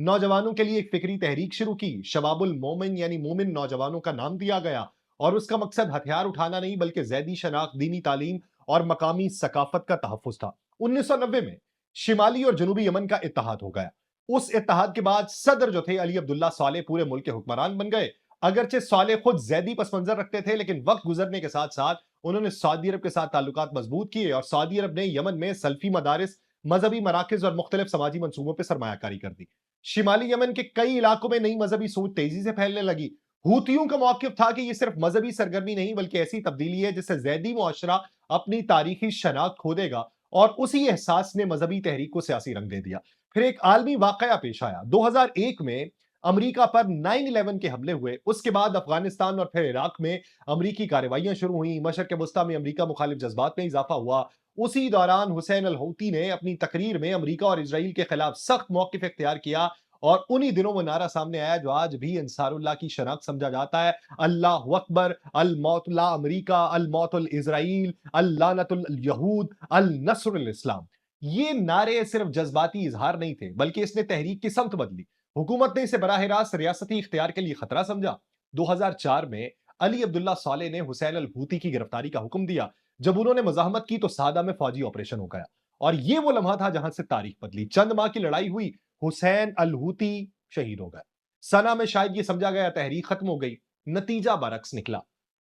نوجوانوں کے لیے ایک فکری تحریک شروع کی، شباب المومن یعنی مومن نوجوانوں کا نام دیا گیا، اور اس کا مقصد ہتھیار اٹھانا نہیں بلکہ زیدی شناخت، دینی تعلیم اور مقامی ثقافت کا تحفظ تھا۔ 1990 میں شمالی اور جنوبی یمن کا اتحاد ہو گیا۔ اس اتحاد کے بعد صدر جو تھے علی عبداللہ صالح پورے ملک کے حکمران بن گئے۔ اگرچہ صالح خود زیدی پس منظر رکھتے تھے، لیکن وقت گزرنے کے ساتھ ساتھ انہوں نے سعودی عرب کے ساتھ تعلقات مضبوط کیے، اور سعودی عرب نے یمن میں سلفی مدارس، مذہبی مراکز اور مختلف سماجی منصوبوں پر سرمایہ کاری کر دی۔ شمالی یمن کے کئی علاقوں میں نئی مذہبی سوچ تیزی سے پھیلنے لگی۔ ہوتیوں کا موقف تھا کہ یہ صرف مذہبی سرگرمی نہیں بلکہ ایسی تبدیلی ہے جس سے زیدی معاشرہ اپنی تاریخی شناخت کھو دے گا، اور اسی احساس نے مذہبی تحریک کو سیاسی رنگ دے دیا۔ پھر ایک عالمی واقعہ پیش آیا۔ 2001 میں امریکہ پر 9/11 کے حملے ہوئے۔ اس کے بعد افغانستان اور پھر عراق میں امریکی کارروائیاں شروع ہوئیں۔ مشرق وسطیٰ میں امریکہ مخالف جذبات میں اضافہ ہوا۔ اسی دوران حسین الحوثی نے اپنی تقریر میں امریکہ اور اسرائیل کے خلاف سخت موقف اختیار کیا، اور انہی دنوں وہ نعرہ سامنے آیا جو آج بھی انصار اللہ کی شناخت سمجھا جاتا ہے: اللہ اکبر، الموت لا امریکہ، الموت الاسرائیل، اللعنت الیہود، النصر الاسلام۔ یہ نعرے صرف جذباتی اظہار نہیں تھے بلکہ اس نے تحریک کی سمت بدلی۔ حکومت نے اسے براہ راست ریاستی اختیار کے لیے خطرہ سمجھا۔ 2004 میں علی عبداللہ صالح نے حسین الحوثی کی گرفتاری کا حکم دیا۔ جب انہوں نے مزاحمت کی تو صادہ میں فوجی آپریشن ہو گیا، اور یہ وہ لمحہ تھا جہاں سے تاریخ بدلی۔ چند ماہ کی لڑائی ہوئی، حسین الحوثی شہید ہو گئے۔ سنا میں شاید یہ سمجھا گیا تحریک ختم ہو گئی، نتیجہ برعکس نکلا۔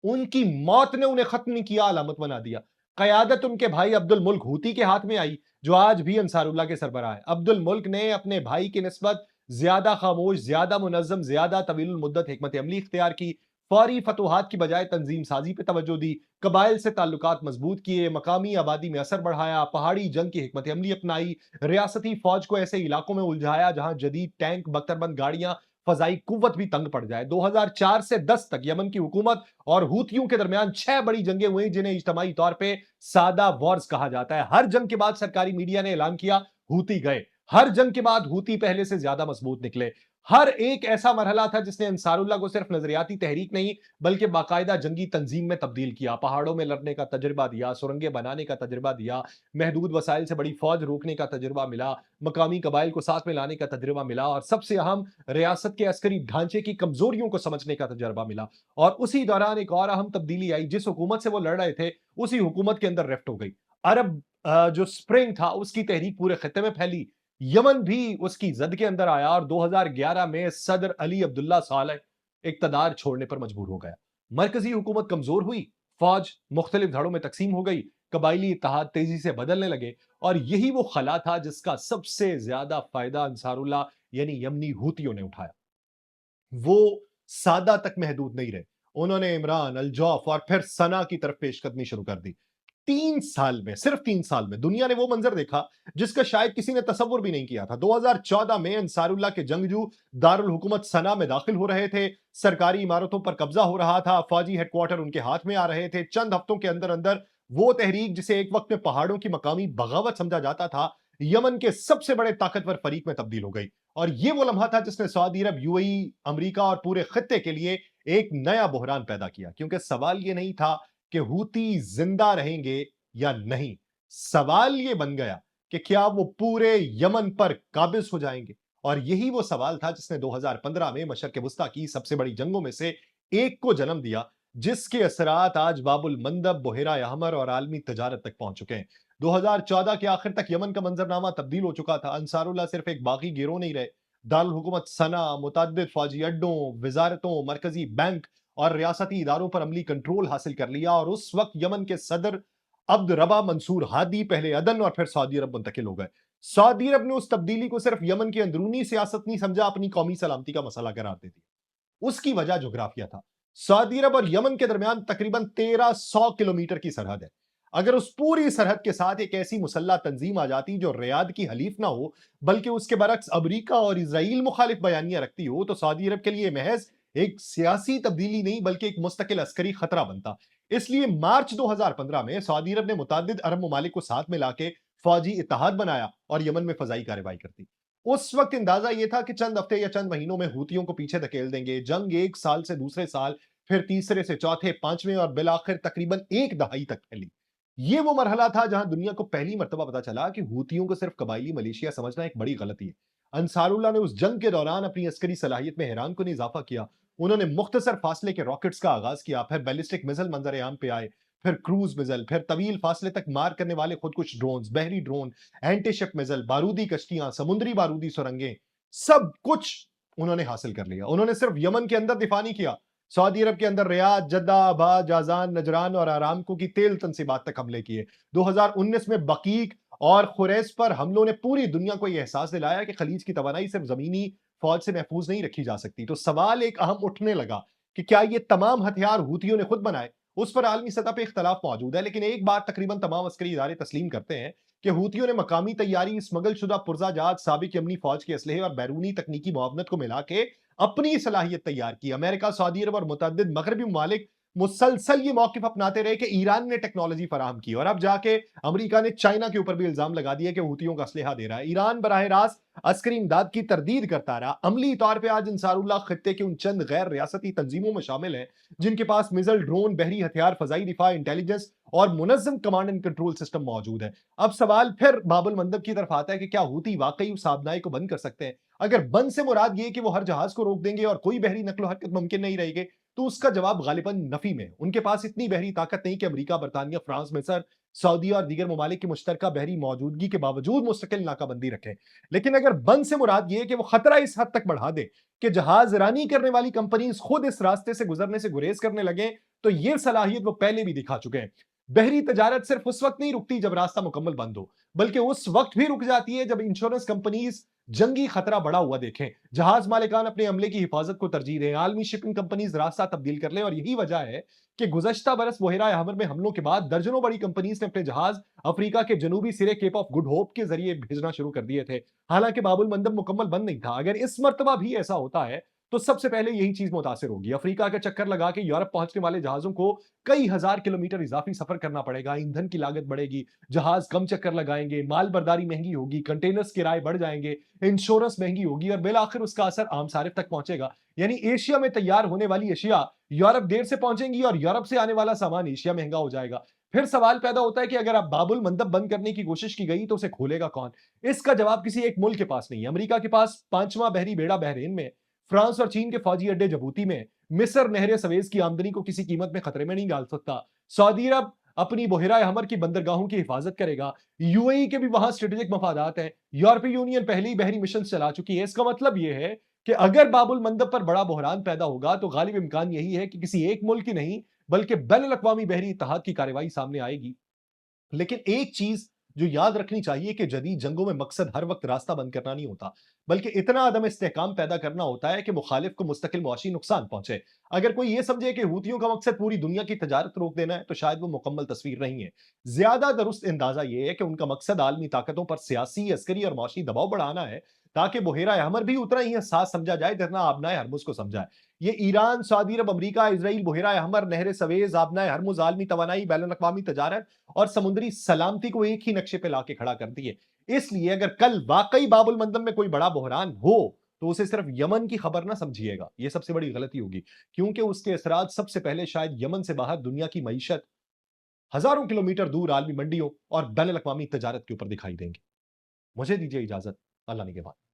ان کی موت نے انہیں ختم نہیں کیا، علامت بنا دیا۔ قیادت ان کے بھائی عبد الملک حوثی کے ہاتھ میں آئی، جو آج بھی انصار اللہ کے سربراہ ہیں۔ عبد الملک نے اپنے بھائی کی نسبت زیادہ خاموش، زیادہ منظم، زیادہ طویل المدت حکمت عملی اختیار کی۔ فوری فتوحات کی بجائے تنظیم سازی پہ توجہ دی، قبائل سے تعلقات مضبوط کیے، مقامی آبادی میں اثر بڑھایا، پہاڑی جنگ کی حکمت عملی اپنائی، ریاستی فوج کو ایسے علاقوں میں الجھایا جہاں جدید ٹینک، بختربند گاڑیاں، فضائی قوت بھی تنگ پڑ جائے۔ 2004 سے 10 تک یمن کی حکومت اور ہوتیوں کے درمیان 6 بڑی جنگیں ہوئیں، جنہیں اجتماعی طور پہ سادہ وارز کہا جاتا ہے۔ ہر جنگ کے بعد سرکاری میڈیا نے اعلان کیا ہوتی گئے، ہر جنگ کے بعد ہوتی پہلے سے زیادہ مضبوط نکلے۔ ہر ایک ایسا مرحلہ تھا جس نے انصار اللہ کو صرف نظریاتی تحریک نہیں بلکہ باقاعدہ جنگی تنظیم میں تبدیل کیا۔ پہاڑوں میں لڑنے کا تجربہ دیا، سرنگیں بنانے کا تجربہ دیا، محدود وسائل سے بڑی فوج روکنے کا تجربہ ملا، مقامی قبائل کو ساتھ میں لانے کا تجربہ ملا، اور سب سے اہم، ریاست کے عسکری ڈھانچے کی کمزوریوں کو سمجھنے کا تجربہ ملا۔ اور اسی دوران ایک اور اہم تبدیلی آئی، جس حکومت سے وہ لڑ رہے تھے اسی حکومت کے اندر ریفٹ ہو گئی۔ عرب جو سپرنگ تھا اس کی تحریک پورے خطے میں پھیلی، یمن بھی اس کی زد کے اندر آیا، اور 2011 میں صدر علی عبداللہ صالح اقتدار چھوڑنے پر مجبور ہو گیا۔ مرکزی حکومت کمزور ہوئی، فوج مختلف دھڑوں میں تقسیم ہو گئی، قبائلی اتحاد تیزی سے بدلنے لگے، اور یہی وہ خلا تھا جس کا سب سے زیادہ فائدہ انصار اللہ یعنی یمنی ہوتیوں نے اٹھایا۔ وہ سادہ تک محدود نہیں رہے، انہوں نے عمران، الجوف اور پھر سنا کی طرف پیش قدمی شروع کر دی۔ 3 سال میں، صرف 3 سال میں دنیا نے وہ منظر دیکھا جس کا شاید کسی نے تصور بھی نہیں کیا تھا۔ 2014 میں انصار اللہ کے جنگجو دارالحکومت سنا میں داخل ہو رہے تھے، سرکاری عمارتوں پر قبضہ ہو رہا تھا، فوجی ہیڈ کوارٹر ان کے ہاتھ میں آ رہے تھے۔ چند ہفتوں کے اندر اندر وہ تحریک جسے ایک وقت میں پہاڑوں کی مقامی بغاوت سمجھا جاتا تھا، یمن کے سب سے بڑے طاقتور فریق میں تبدیل ہو گئی۔ اور یہ وہ لمحہ تھا جس نے سعودی عرب، UAE، امریکہ اور پورے خطے کے لیے ایک نیا بحران پیدا کیا، کیونکہ سوال یہ نہیں تھا کہ ہوتی زندہ رہیں گے یا نہیں، سوال یہ بن گیا کہ کیا وہ پورے یمن پر قابض ہو جائیں گے۔ اور یہی وہ سوال تھا جس نے 2015 میں مشرق وسطیٰ کی سب سے بڑی جنگوں میں سے ایک کو جنم دیا، جس کے اثرات آج باب المندب، بحیرہ احمر اور عالمی تجارت تک پہنچ چکے ہیں۔ 2014 کے آخر تک یمن کا منظرنامہ تبدیل ہو چکا تھا۔ انصار اللہ صرف ایک باغی گروہ نہیں رہے، دارالحکومت سنا، متعدد فوجی اڈوں، وزارتوں، مرکزی بینک اور ریاستی اداروں پر عملی کنٹرول حاصل کر لیا، اور اس وقت یمن کے صدر عبد ربہ منصور ہادی پہلے عدن اور پھر سعودی عرب منتقل ہو گئے۔ سعودی عرب نے اس تبدیلی کو صرف یمن کی اندرونی سیاست نہیں سمجھا، اپنی قومی سلامتی کا مسئلہ قرار دے دیا۔ اس کی وجہ جغرافیہ تھا۔ سعودی عرب اور یمن کے درمیان تقریباً 1300 کلومیٹر کی سرحد ہے۔ اگر اس پوری سرحد کے ساتھ ایک ایسی مسلح تنظیم آ جاتی جو ریاض کی حلیف نہ ہو بلکہ اس کے برعکس امریکہ اور اسرائیل مخالف بیانیہ رکھتی ہو، تو سعودی عرب کے لیے محض ایک سیاسی تبدیلی نہیں بلکہ ایک مستقل عسکری خطرہ بنتا۔ اس لیے مارچ 2015 میں سعودی عرب نے متعدد عرب ممالک کو ساتھ میں لا کے فوجی اتحاد بنایا اور یمن میں فضائی کارروائی کرتی۔ اس وقت اندازہ یہ تھا کہ چند ہفتے یا چند مہینوں میں ہوتیوں کو پیچھے دھکیل دیں گے۔ جنگ ایک سال سے دوسرے سال، پھر تیسرے سے چوتھے، پانچویں اور بالآخر تقریباً ایک دہائی تک پھیلی۔ یہ وہ مرحلہ تھا جہاں دنیا کو پہلی مرتبہ پتا چلا کہ ہوتیوں کو صرف قبائلی ملیشیا سمجھنا ایک بڑی غلطی ہے۔ انصارullah نے اس جنگ کے دوران اپنی عسکری صلاحیت میں حیران کن اضافہ کیا۔ انہوں نے مختصر فاصلے کے راکٹس کا آغاز کیا، پھر بیلسٹک میزائل منظر عام پہ آئے، پھر کروز میزائل، پھر طویل فاصلے تک مار کرنے والے خودکش ڈرونز، بحری ڈرون، اینٹی شپ میزائل، بارودی کشتیاں، سمندری بارودی سرنگیں، سب کچھ انہوں نے حاصل کر لیا۔ انہوں نے صرف یمن کے اندر دفاع نہیں کیا، سعودی عرب کے اندر ریاض، جدہ، ابھا، جازان، نجران اور آرامکو کی تیل تنصیبات تک حملے کیے۔ 2019 میں بقیق اور خریز پر حملوں نے پوری دنیا کو یہ احساس دلایا کہ خلیج کی توانائی صرف زمینی فوج سے محفوظ نہیں رکھی جا سکتی۔ تو سوال ایک اہم اٹھنے لگا کہ کیا یہ تمام ہتھیار ہوتھیوں نے خود بنائے؟ اس پر عالمی سطح پہ اختلاف موجود ہے، لیکن ایک بات تقریباً تمام عسکری ادارے تسلیم کرتے ہیں کہ ہوتھیوں نے مقامی تیاری، اسمگل شدہ پرزہ جات، سابق یمنی فوج کے اسلحے اور بیرونی تکنیکی معاونت کو ملا کے اپنی صلاحیت تیار کی۔ امریکہ، سعودی عرب اور متعدد مغربی ممالک مسلسل یہ موقف اپناتے رہے کہ ایران نے ٹیکنالوجی فراہم کی، اور اب جا کے امریکہ نے چائنا کے اوپر بھی الزام لگا دیا کہ ہوتھیوں کا اسلحہ دے رہا ہے۔ ایران براہ راست عسکری امداد کی تردید کرتا رہا۔ عملی طور پہ آج انصارullah خطے کے ان چند غیر ریاستی تنظیموں میں شامل ہیں جن کے پاس میزائل، ڈرون، بحری ہتھیار، فضائی دفاع، انٹیلیجنس اور منظم کمانڈ اینڈ کنٹرول سسٹم موجود ہے۔ اب سوال پھر باب المندب کی طرف آتا ہے کہ کیا ہوتی واقعی اس آبنائی کو بند کر سکتے ہیں؟ اگر بند سے مراد یہ کہ وہ ہر جہاز کو روک دیں گے اور کوئی بحری نقل و حرکت ممکن نہیں رہے گی، تو اس کا جواب غالباً نفی میں ہے۔ ان کے پاس اتنی بحری طاقت نہیں کہ امریکہ، برطانیہ، فرانس، مصر، سعودی اور دیگر ممالک کی مشترکہ بحری موجودگی کے باوجود مستقل ناکہ بندی رکھیں۔ لیکن اگر بند سے مراد یہ ہے کہ وہ خطرہ اس حد تک بڑھا دے کہ جہاز رانی کرنے والی کمپنیز خود اس راستے سے گزرنے سے گریز کرنے لگیں، تو یہ صلاحیت وہ پہلے بھی دکھا چکے ہیں۔ بحری تجارت صرف اس وقت نہیں رکتی جب راستہ مکمل بند ہو، بلکہ اس وقت بھی رک جاتی ہے جب انشورنس کمپنیز جنگی خطرہ بڑا ہوا دیکھیں، جہاز مالکان اپنے عملے کی حفاظت کو ترجیح دیں، عالمی شپنگ کمپنیز راستہ تبدیل کر لیں۔ اور یہی وجہ ہے کہ گزشتہ برس بحیرہ احمر میں حملوں کے بعد درجنوں بڑی کمپنیز نے اپنے جہاز افریقہ کے جنوبی سرے کیپ آف گڈ ہوپ کے ذریعے بھیجنا شروع کر دیے تھے۔ حالانکہ باب المندب مکمل بند نہیں تھا۔ اگر اس مرتبہ بھی ایسا ہوتا ہے تو سب سے پہلے یہی چیز متاثر ہوگی۔ افریقہ کا چکر لگا کے یورپ پہنچنے والے جہازوں کو کئی ہزار کلومیٹر اضافی سفر کرنا پڑے گا، ایندھن کی لاگت بڑھے گی، جہاز کم چکر لگائیں گے، مال برداری مہنگی ہوگی، کنٹینرز کرائے بڑھ جائیں گے، انشورنس مہنگی ہوگی، اور بالآخر اس کا اثر عام صارف تک پہنچے گا۔ یعنی ایشیا میں تیار ہونے والی اشیاء یورپ دیر سے پہنچیں گی اور یورپ سے آنے والا سامان ایشیا مہنگا ہو جائے گا۔ پھر سوال پیدا ہوتا ہے کہ اگر اب باب المندب بند کرنے کی کوشش کی گئی تو اسے کھولے گا کون؟ اس کا جواب کسی ایک ملک کے پاس نہیں ہے۔ امریکہ کے پاس 5واں بحری بیڑا بحرین میں، فرانس اور چین کے فوجی اڈے جبوتی میں، مصر نہر سویز کی آمدنی کو کسی قیمت میں خطرے میں نہیں ڈال سکتا، سعودی عرب اپنی بحیرہ احمر کی بندرگاہوں کی حفاظت کرے گا، یو اے ای کے بھی وہاں اسٹریٹجک مفادات ہیں، یورپی یونین پہلے ہی بحری مشن چلا چکی ہے۔ اس کا مطلب یہ ہے کہ اگر باب المندب پر بڑا بحران پیدا ہوگا تو غالب امکان یہی ہے کہ کسی ایک ملک کی نہیں بلکہ بین الاقوامی بحری اتحاد کی کارروائی سامنے آئے گی۔ لیکن ایک چیز جو یاد رکھنی چاہیے کہ جدید جنگوں میں مقصد ہر وقت راستہ بند کرنا نہیں ہوتا، بلکہ اتنا عدم استحکام پیدا کرنا ہوتا ہے کہ مخالف کو مستقل معاشی نقصان پہنچے۔ اگر کوئی یہ سمجھے کہ ہوتھیوں کا مقصد پوری دنیا کی تجارت روک دینا ہے تو شاید وہ مکمل تصویر نہیں ہے۔ زیادہ درست اندازہ یہ ہے کہ ان کا مقصد عالمی طاقتوں پر سیاسی، عسکری اور معاشی دباؤ بڑھانا ہے تاکہ بحیرہ احمر بھی اتنا ہی حساس سمجھا جائے جتنا آبنائے ہرمز کو سمجھا ہے۔ یہ ایران، سعودی عرب، امریکہ، اسرائیل، بحیرہ احمر، نہر سویز، آبنائے ہرمز، عالمی توانائی، بین الاقوامی تجارت اور سمندری سلامتی کو ایک ہی نقشے پہ لا کے کھڑا کرتی ہے۔ اس لیے اگر کل واقعی باب المندب میں کوئی بڑا بحران ہو تو اسے صرف یمن کی خبر نہ سمجھیے گا، یہ سب سے بڑی غلطی ہوگی، کیونکہ اس کے اثرات سب سے پہلے شاید یمن سے باہر دنیا کی معیشت، ہزاروں کلومیٹر دور عالمی منڈیوں اور بین الاقوامی تجارت کے اوپر دکھائی دیں گے۔ مجھے دیجیے اجازت، اللہ نگہبان۔